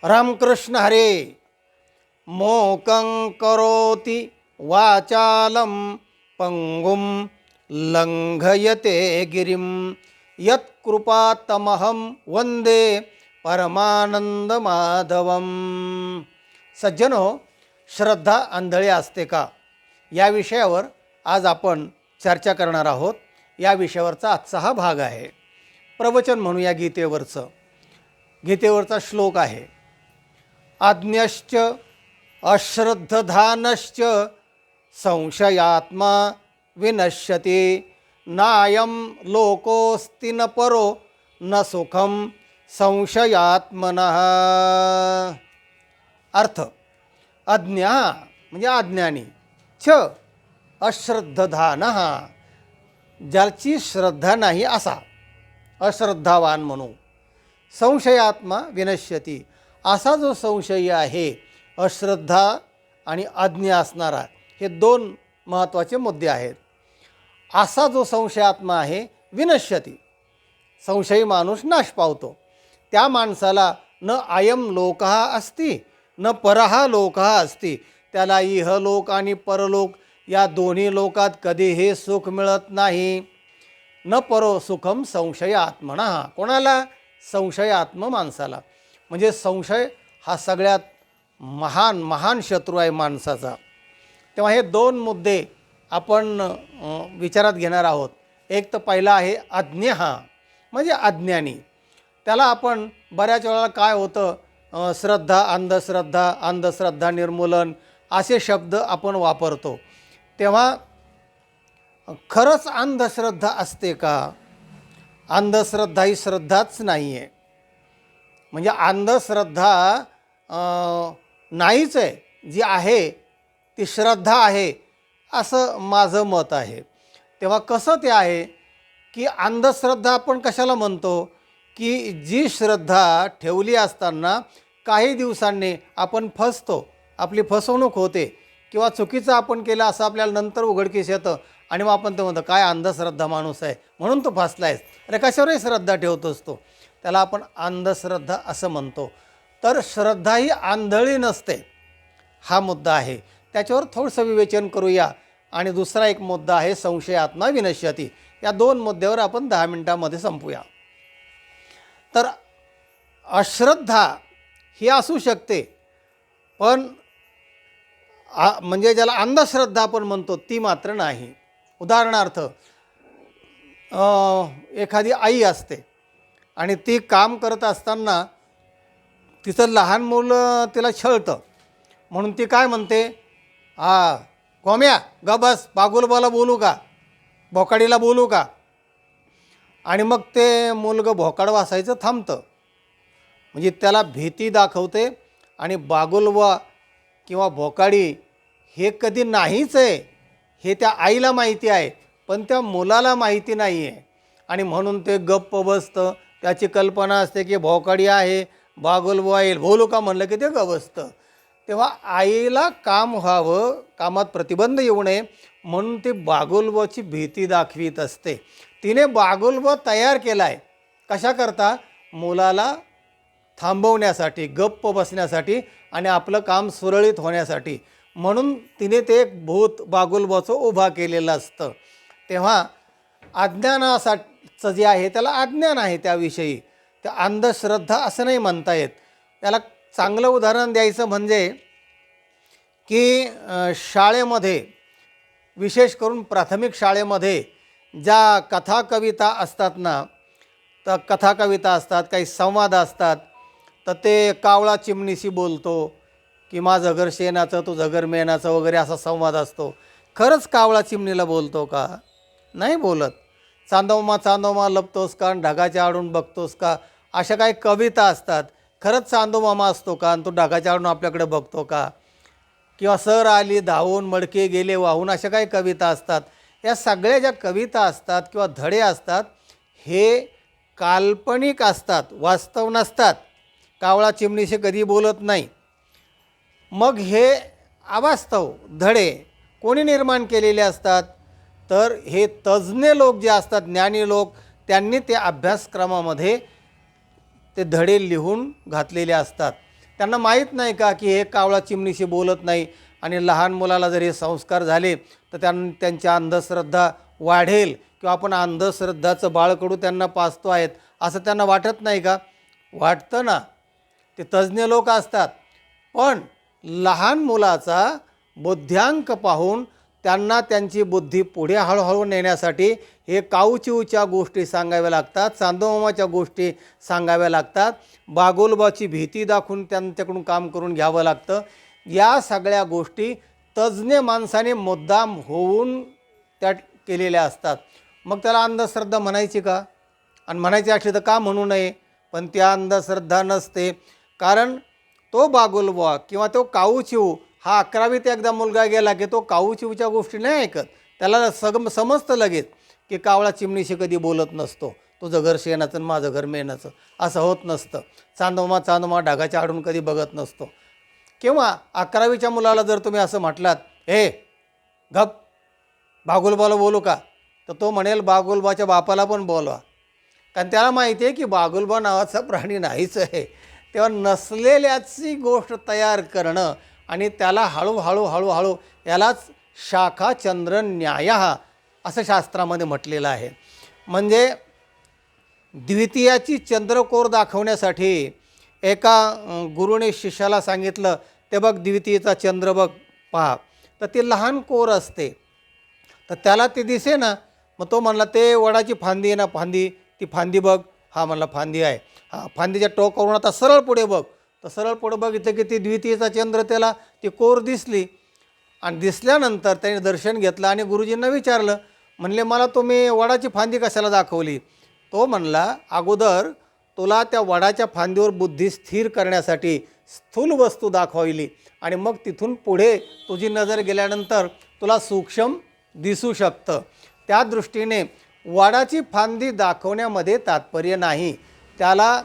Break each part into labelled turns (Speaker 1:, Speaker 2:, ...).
Speaker 1: रामकृष्ण हरे. मोकं करोति वाचालं पंगुं लंघयते गिरिं यत्कृपातमहं वंदे परमानंद माधवम. सज्जनो, श्रद्धा आंधळी असते का या विषयावर आज आपण चर्चा करणार आहोत. या विषयावरचा आजचा हा भाग आहे. प्रवचन म्हणूया गीतेवरचं. गीतेवरचा श्लोक आहे, आज्ञश्च अश्रद्धधानश्च संशयात्मा विनश्यति नायं लोकोस्ति न परो न सुखम संशयात्मनः. अर्थ, अज्ञा म्हणजे अज्ञानी, च अश्रद्धधानः ज्याची श्रद्धा नाही असा, अश्रद्धावान म्हणू. संशयात्मा विनश्यती, असा जो संशयी आहे, अश्रद्धा आणि अज्ञा असणारा, हे दोन महत्त्वाचे मुद्दे आहेत. असा जो संशयात्मा आहे, विनश्यती, संशयी माणूस नाश पावतो. त्या माणसाला न अयम लोकः अस्ति न परः लोकः अस्ति, त्याला इहलोक आणि परलोक या दोन्ही लोकात कधीही सुख मिळत नाही. न परो सुखम संशयात्मनः, कोणाला? संशयात्म माणसाला. म्हणजे संशय हा सगळ्यात महान शत्रू आहे माणसाचा. तेव्हा हे दोन मुद्दे आपण विचारात घेणार आहोत. एक तर पहिला आहे अज्ञा, म्हणजे अज्ञानी. त्याला आपण बऱ्याच वेळेला काय होतं, श्रद्धा अंधश्रद्धा, अंधश्रद्धा निर्मूलन असे शब्द आपण वापरतो. तेव्हा खरंच अंधश्रद्धा असते का? अंधश्रद्धा ही श्रद्धाच नाही आहे. म्हणजे अंधश्रद्धा नाहीच आहे, जी आहे ती श्रद्धा आहे असं माझं मत आहे. तेव्हा कसं ते आहे की अंधश्रद्धा आपण कशाला म्हणतो, की जी श्रद्धा ठेवली असताना काही दिवसांनी आपण फसतो, आपली फसवणूक होते, किंवा चुकीचं आपण केलं असं आपल्याला नंतर उघडकीस येतं, आणि मग आपण ते म्हणतो काय अंधश्रद्धा माणूस आहे म्हणून तो फसला आहेस, अरे कशावरही श्रद्धा ठेवतोस तो, त्याला आपण अंधश्रद्धा असं म्हणतो. तर श्रद्धा ही आंधळी नसते, हा मुद्दा आहे. त्याच्यावर थोडंसं विवेचन करूया. आणि दुसरा एक मुद्दा आहे संशयात्मा विनश्यती. या दोन मुद्द्यावर आपण 10 मिनिटांमध्ये संपूया. तर अश्रद्धा ही असू शकते, पण म्हणजे ज्याला अंधश्रद्धा आपण म्हणतो ती मात्र नाही. उदाहरणार्थ, एखादी आई असते आणि ती काम करत असताना तिचं लहान मुलं तिला छळतं, म्हणून ती काय म्हणते, गोम्या ग बस, बागुलबाला बोलू का, भोकाडीला बोलू का. आणि मग ते मुलगं भोकाड वासायचं थांबतं. म्हणजे त्याला भीती दाखवते. आणि बागुलबा किंवा भोकाडी हे कधी नाहीच आहे हे त्या आईला माहिती आहे, पण त्या मुलाला माहिती नाही आहे. आणि म्हणून ते गप्प बसतं. त्याची कल्पना असते की भोकाडी आहे, बागुलबा येईल, बोलू का म्हणलं की ते गप्प बसतं. तेव्हा आईला काम व्हावं, कामात प्रतिबंध येऊ नये म्हणून ती बागुलबाची भीती दाखवीत असते. तिने बागुलबा तयार केला आहे कशाकरता? मुलाला थांबवण्यासाठी, गप्प बसण्यासाठी आणि आपलं काम सुरळीत होण्यासाठी. म्हणून तिने ते एक भूत बागुलबाचं उभा केलेलं असतं. तेव्हा अज्ञानाचं जे आहे त्याला अज्ञान आहे त्याविषयी, त्या अंधश्रद्धा असं नाही म्हणता येत. त्याला चांगलं उदाहरण द्यायचं म्हणजे की शाळेमध्ये, विशेष करून प्राथमिक शाळेमध्ये ज्या कथा कविता असतात ना, तर कथा कविता असतात, काही संवाद असतात. तर ते कावळा चिमणीशी बोलतो की माझं घर शेणाचं तुझं घर मेणाचं वगैरे असा संवाद असतो. खरंच कावळा चिमणीला बोलतो का? नाही बोलत. चांदोमा चांदोमा लपतोस का, ढगाच्या आडून बघतोस का, अशा काही कविता असतात. खरंच चांदोमामा असतो का आणि तो ढगाच्या आडून आपल्याकडे बघतो का? किंवा सर आली धावून मडके गेले वाहून, अशा काही कविता असतात. या सगळ्या ज्या कविता असतात किंवा धडे असतात हे काल्पनिक असतात, वास्तव नसतात. कावळा चिमणीशी कधी बोलत नाही. मग हे अवास्तव धडे कोणी निर्माण केलेले असतात? तर हे तज्ज्ञ लोक जे असतात, ज्ञानी लोक, त्यांनी ते अभ्यासक्रमामध्ये ते धडे लिहून घातलेले असतात. त्यांना माहीत नाही का की हे कावळा चिमणीशी बोलत नाही आणि लहान मुलाला जर हे संस्कार झाले तर त्यांच्या अंधश्रद्धा वाढेल किंवा आपण अंधश्रद्धाचं बाळकडू त्यांना पाजतो आहेत असं त्यांना वाटत नाही का? वाटतं ना. ते तज्ज्ञ लोक असतात, पण लहान मुलाचा बुद्ध्यांक पाहून त्यांना त्यांची बुद्धी पुढे हळूहळू नेण्यासाठी हे काऊचिऊच्या गोष्टी सांगाव्या लागतात, चांदोमामाच्या गोष्टी सांगाव्या लागतात, बागोलबाची भीती दाखवून त्यांच्याकडून काम करून घ्यावं लागतं. या सगळ्या गोष्टी तज्ज्ञ माणसाने मुद्दाम होऊन त्या केलेल्या असतात. मग त्याला अंधश्रद्धा म्हणायची का? आणि म्हणायची असली तर का म्हणू नये? पण त्या अंधश्रद्धा नसते, कारण तो बागुलबुवा किंवा तो काऊचिऊ हा 11वीत एकदा मुलगा गेला की तो काऊचिऊच्या गोष्टी नाही ऐकत. त्याला समजतं लगेच की कावळा चिमणीशी कधी बोलत नसतो, तुझं घर शेणाचं आणि माझं घर मेणाचं, असं होत नसतं. चांदोमा ढगाच्या आडून कधी बघत नसतो. किंवा 11वीच्या मुलाला जर तुम्ही असं म्हटलात, हे गप, बागुलबाला बोलू का? तर तो म्हणेल बागुलबाच्या बापाला पण बोलवा, कारण त्याला माहिती आहे की बागुलबा नावाचा प्राणी नाहीच आहे. तेव्हा नसलेल्याची गोष्ट तयार करणं आणि त्याला हळूहळू यालाच शाखाचंद्र न्याय असं शास्त्रामध्ये म्हटलेलं आहे. म्हणजे द्वितीयाची चंद्रकोर दाखवण्यासाठी एका गुरुने शिष्याला सांगितलं, ते बघ द्वितीयेचा चंद्र बघ पहा. तर ते लहान कोर असते, तर त्याला ते दिसे ना. मग तो म्हणला, ते वडाची फांदी आहे ना, फांदी, ती फांदी बघ. हा म्हणला फांदी आहे. हा फांदीच्या टोकावरून आता सरळ पुढे बघ. तर सरळ पुढे बघितलं की ती द्वितीयेचा चंद्र त्याला ती कोर दिसली. आणि दिसल्यानंतर त्याने दर्शन घेतलं आणि गुरुजींना विचारलं, म्हणले मला तुम्ही वडाची फांदी कशाला दाखवली? तो म्हणला, अगोदर तुला त्या वडाच्या फांदीवर बुद्धी स्थिर करण्यासाठी स्थूल वस्तू दाखवली आणि मग तिथून पुढे तुझी नजर गेल्यानंतर तुला सूक्ष्म दिसू शकतं. त्या दृष्टीने वडाची फांदी दाखवण्यामध्ये तात्पर्य नाही, त्याला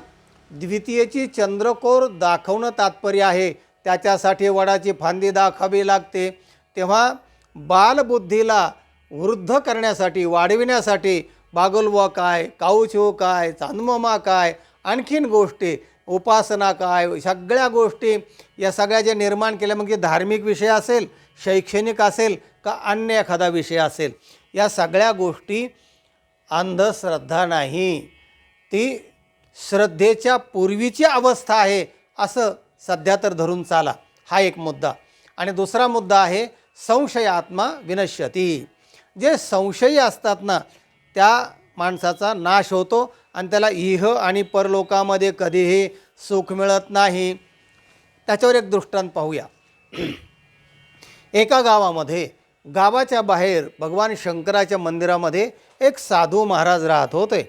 Speaker 1: द्वितीयेची चंद्रकोर दाखवणं तात्पर्य आहे. त्याच्यासाठी वडाची फांदी दाखावी लागते. तेव्हा बालबुद्धीला वृद्ध करण्यासाठी, वाढविण्यासाठी बागुलबुवा काय, काऊचिऊ काय, चांदमामा काय, आणखीन गोष्टी, उपासना काय, सगळ्या गोष्टी या सगळ्या जे निर्माण केल्या, मग धार्मिक विषय असेल, शैक्षणिक असेल का अन्य एखादा विषय असेल, या सगळ्या गोष्टी अंधश्रद्धा नाही, ती श्रद्धेच्या पूर्वीची अवस्था आहे असं सध्या तर धरून चाला. हा एक मुद्दा. आणि दुसरा मुद्दा आहे संशयात्मा विनश्यती. जे संशयी असतात ना, त्या माणसाचा नाश होतो आणि त्याला इह आणि परलोकामध्ये कधीही सुख मिळत नाही. त्याच्यावर एक दृष्टांत पाहूया. एका गावामध्ये, गावाच्या बाहेर भगवान शंकराच्या मंदिरामध्ये एक साधू महाराज राहत होते.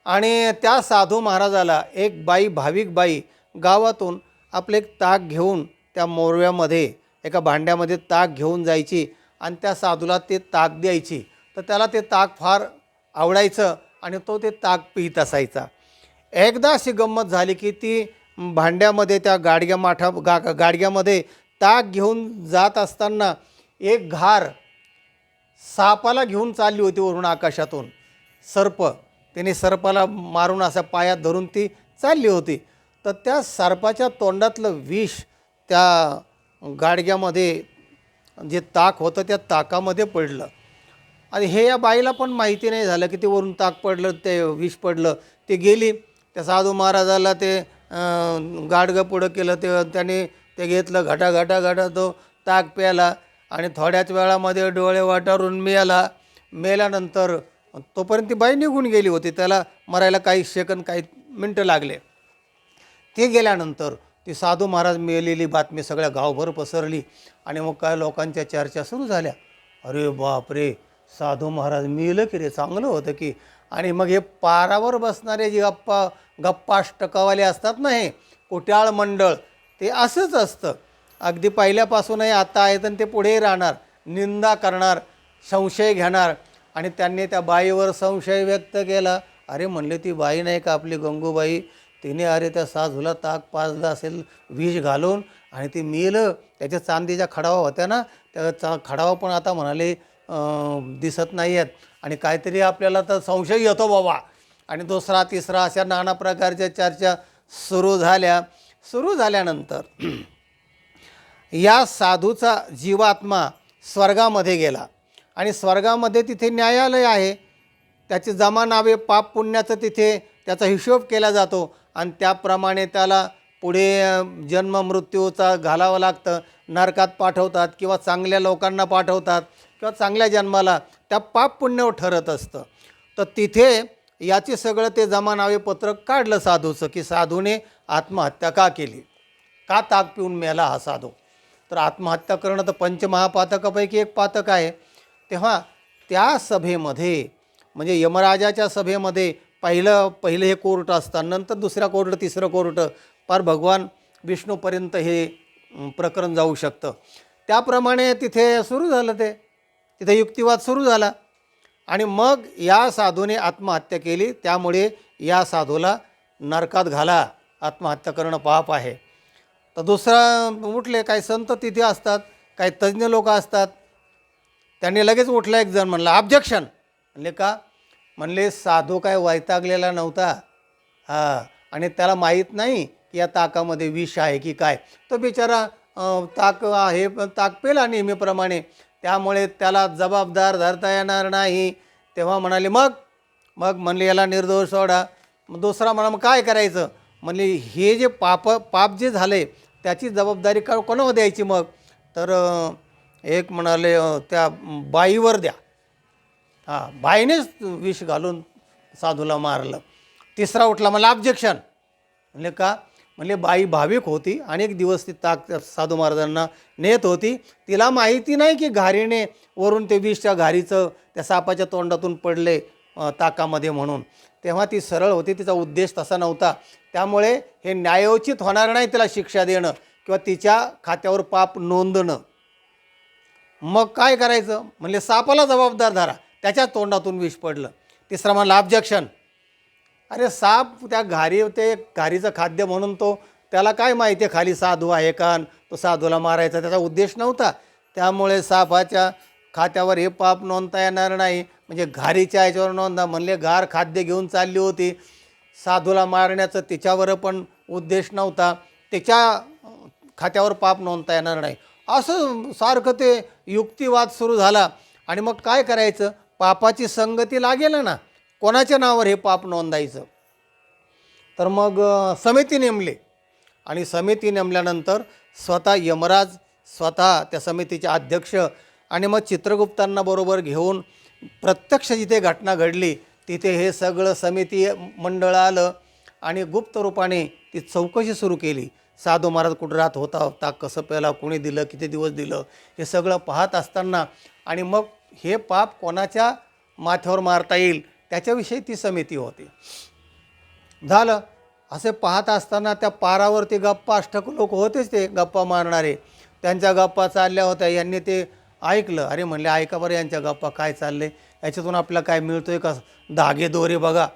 Speaker 1: आणि त्या साधू महाराजाला एक बाई, भाविक बाई गावातून आपले एक ताक घेऊन त्या मोरव्यामध्ये, एका भांड्यामध्ये ताक घेऊन जायची आणि त्या साधूला ते ताक द्यायची. तर त्याला ते ताक फार आवडायचं आणि तो ते ताक पित असायचा. एकदा अशी गंमत झाली की ती भांड्यामध्ये त्या गाडग्यामध्ये ताक घेऊन जात असताना एक घार सापाला घेऊन चालली होती वरून आकाशातून. सर्प, तिने सर्पाला मारून असा पायात धरून ती चालली होती. तर त्या सर्पाच्या तोंडातलं विष त्या गाडग्यामध्ये जे ताक होतं त्या ताकामध्ये पडलं. आणि हे या बाईला पण माहिती नाही झालं की ते वरून ताक पडलं, ते विष पडलं. ते गेली, त्या साधू महाराजाला ते गाडगं पुढं केलं, त्याने ते घेतलं, घटा तो ताक प्याला आणि थोड्याच वेळामध्ये डोळे वाटारून मेल्यानंतर तोपर्यंत ती बाई निघून गेली होती. त्याला मरायला काही सेकंद, काही मिनटं लागले. ते गेल्यानंतर ती साधू महाराज मेलेली बातमी सगळ्या गावभर पसरली आणि मग काय लोकांच्या चर्चा सुरू झाल्या. अरे बापरे, साधू महाराज मेलं की रे, चांगलं होतं की. आणि मग हे पारावर बसणारे जे गप्पाष्टकवाले असतात ना, हे कुट्याळ मंडळ, ते असंच असतं. अगदी पहिल्यापासूनही आता आहेत आणि ते पुढेही राहणार, निंदा करणार, संशय घेणार. आणि त्यांनी त्या बाईवर संशय व्यक्त केला. अरे म्हणले, ती बाई नाही का आपली गंगूबाई, तिने अरे त्या साधूला ताक पाजलं असेल विष घालून आणि ती मेलं. त्याच्या चांदीच्या खडावा होत्या ना, त्या खडावा पण आता म्हणाले दिसत नाही आहेत. आणि काहीतरी आपल्याला तर संशय येतो बाबा. आणि दुसरा तिसरा अशा नाना प्रकारच्या चर्चा सुरू झाल्या. सुरू झाल्यानंतर या साधूचा जीवात्मा स्वर्गामध्ये गेला आणि स्वर्गामध्ये तिथे न्यायालय आहे. त्याची जमा नावे पाप पुण्याचं तिथे त्याचा हिशोब केला जातो आणि त्याप्रमाणे त्याला पुढे जन्म मृत्यूचा घालावं लागतं. नरकात पाठवतात किंवा चांगल्या लोकांना पाठवतात किंवा चांगल्या जन्माला त्या पाप पुण्य ठरत असतं. तर तिथे याचे सगळं ते जमा नावे पत्रक काढलं साधूचं की साधूने आत्महत्या का केली, का ताक पिऊन मेला हा साधू. तर आत्महत्या करणं तर पंचमहापातकापैकी एक पातक आहे. तेव्हा त्या सभेमध्ये म्हणजे यमराजाच्या सभेमध्ये पहिलं हे कोर्ट असतात, नंतर दुसरा कोर्ट, तिसरं कोर्ट, पार भगवान विष्णूपर्यंत हे प्रकरण जाऊ शकतं. त्याप्रमाणे तिथे सुरू झालं, तिथे युक्तिवाद सुरू झाला आणि मग या साधूने आत्महत्या केली. त्यामुळे या साधूला नरकात घाला, आत्महत्या करणं पाप आहे. तर दुसरा उठले, काही संत तिथे असतात, काही तज्ज्ञ लोक असतात. त्यांनी लगेच उठला एक जण, म्हणला ऑब्जेक्शन. म्हणले का? म्हणले साधू काय वैतागलेला नव्हता आणि त्याला माहीत नाही की या ताकामध्ये विष आहे की काय. तो बिचारा ताक आहे, ताक पेला नेहमीप्रमाणे, त्यामुळे त्याला जबाबदार धरता येणार नाही. तेव्हा म्हणाले मग म्हणले याला निर्दोष सोडा. मग दुसरा म्हणा मग काय करायचं? म्हणले हे जे पाप जे झाले त्याची जबाबदारी कोणावर द्यायची मग? तर एक म्हणाले त्या बाईवर द्या. बाईनेच विष घालून साधूला मारलं. तिसरा उठला, मला ऑब्जेक्शन. म्हणले का? म्हणले बाई भाविक होती, अनेक दिवस ती ताक साधू महाराजांना नेत होती. तिला माहिती नाही की घारीने वरून ते विष त्या घारीचं त्या सापाच्या तोंडातून पडले ताकामध्ये म्हणून. तेव्हा ती सरळ होती, तिचा उद्देश तसा नव्हता. त्यामुळे हे न्यायोचित होणार नाही तिला शिक्षा देणं किंवा तिच्या खात्यावर पाप नोंदणं. मग काय करायचं? म्हणले सापाला जबाबदार धरा, त्याच्या तोंडातून विष पडलं. तिसरा म्हणला ऑब्जेक्शन. अरे साप त्या ते घारीचं खाद्य म्हणून त्याला काय माहिती आहे खाली साधू आहे का, तो साधूला मारायचा त्याचा उद्देश नव्हता. त्यामुळे सापाच्या खात्यावर हे पाप नोंदता येणार नाही. म्हणजे घारीच्या याच्यावर नोंदा. म्हणले घार खाद्य घेऊन चालली होती, साधूला मारण्याचं तिच्यावर पण उद्देश नव्हता, तिच्या खात्यावर पाप नोंदता येणार नाही. असं सारखं ते युक्तिवाद सुरू झाला. आणि मग काय करायचं? पापाची संगती लागेल ना, कोणाच्या नावावर हे पाप नोंदायचं? तर मग समिती नेमली आणि समिती नेमल्यानंतर स्वतः यमराज स्वतः त्या समितीचे अध्यक्ष आणि मग चित्रगुप्तांना बरोबर घेऊन प्रत्यक्ष जिथे घटना घडली तिथे हे सगळं समिती मंडळ आलं आणि गुप्त रूपाने ती चौकशी सुरू केली. साधू महाराज कुठं राहत होता, ताक कसं प्याला, कोणी दिलं, किती दिवस दिलं, हे सगळं पाहत असताना आणि मग हे पाप कोणाच्या माथ्यावर मारता येईल त्याच्याविषयी ती समिती होती. झालं असे पाहत असताना त्या पारावरती गप्पा, अष्टक लोक होतेच ते गप्पा मारणारे, त्यांच्या गप्पा चालल्या होत्या. यांनी ते ऐकलं. अरे म्हणले ऐका बरं यांच्या गप्पा काय चालले, याच्यातून आपल्याला काय मिळतो आहे का, धागे दोरे बघा.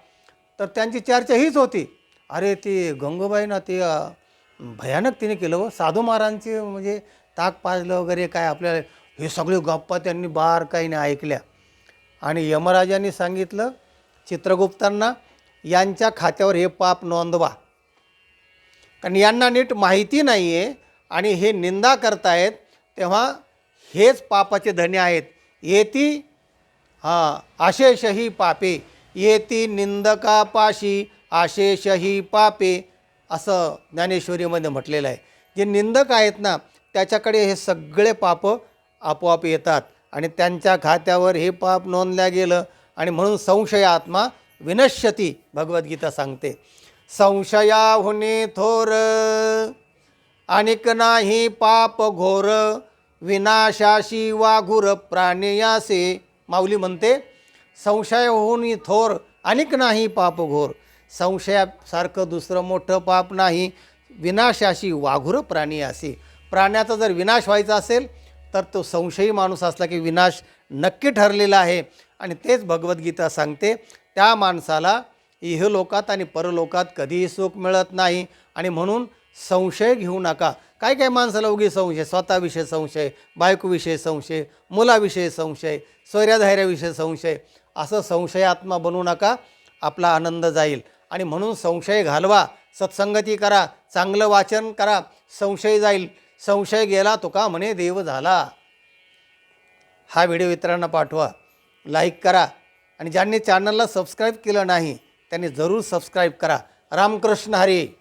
Speaker 1: तर त्यांची चर्चा हीच होती. अरे ती गंगूबाई ना ते भयानक तिने केलं व साधू महाराजांचे म्हणजे ताक पाजलं वगैरे काय, आपल्याला हे सगळे गप्पा त्यांनी बारकाईने ऐकल्या. आणि यमराजांनी सांगितलं चित्रगुप्तांना यांच्या खात्यावर हे पाप नोंदवा, कारण यांना नीट माहिती नाही आहे आणि हे निंदा करतायत, तेव्हा हेच पापाचे धन्य आहेत. येती आशेषही पापे, येती निंदकापाशी आशेषही पापे, असं ज्ञानेश्वरीमध्ये म्हटलेलं आहे. जे निंदक आहेत ना त्याच्याकडे हे सगळे पाप आपोआप येतात आणि त्यांच्या खात्यावर हे पाप नोंदल्या गेलं. आणि म्हणून संशयात्मा विनश्यती, भगवद्गीता सांगते. संशयाहुनी थोर अनिक नाही पाप घोर, विनाशाशी वाघुर प्राणियासे. माऊली म्हणते संशयाहुनी थोर अनिक नाही पाप घोर, संशयासारखं दुसरं मोठं पाप नाही. विनाशाशी वाघुर प्राणी असे, प्राण्याचा जर विनाश व्हायचा असेल तर तो संशयी माणूस असला की विनाश नक्की ठरलेला आहे. आणि तेच भगवद्गीता सांगते, त्या माणसाला इहलोकात आणि परलोकात कधीही सुख मिळत नाही. आणि म्हणून संशय घेऊ नका. काय काय माणसाला उगी संशय, स्वतःविषयी संशय, बायकोविषयी संशय, मुलाविषयी संशय, स्वैराधैर्याविषयी संशय, असं संशयात्मा बनवू नका, आपला आनंद जाईल. आणि म्हणून संशय घालवा, सत्संगती करा, चांगलं वाचन करा, संशय जाईल. संशय गेला तुका म्हणे देव झाला. हा व्हिडिओ इतरांना पाठवा, लाईक करा आणि ज्यांनी चॅनलला सबस्क्राईब केलं नाही त्यांनी जरूर सबस्क्राईब करा. रामकृष्ण हरी.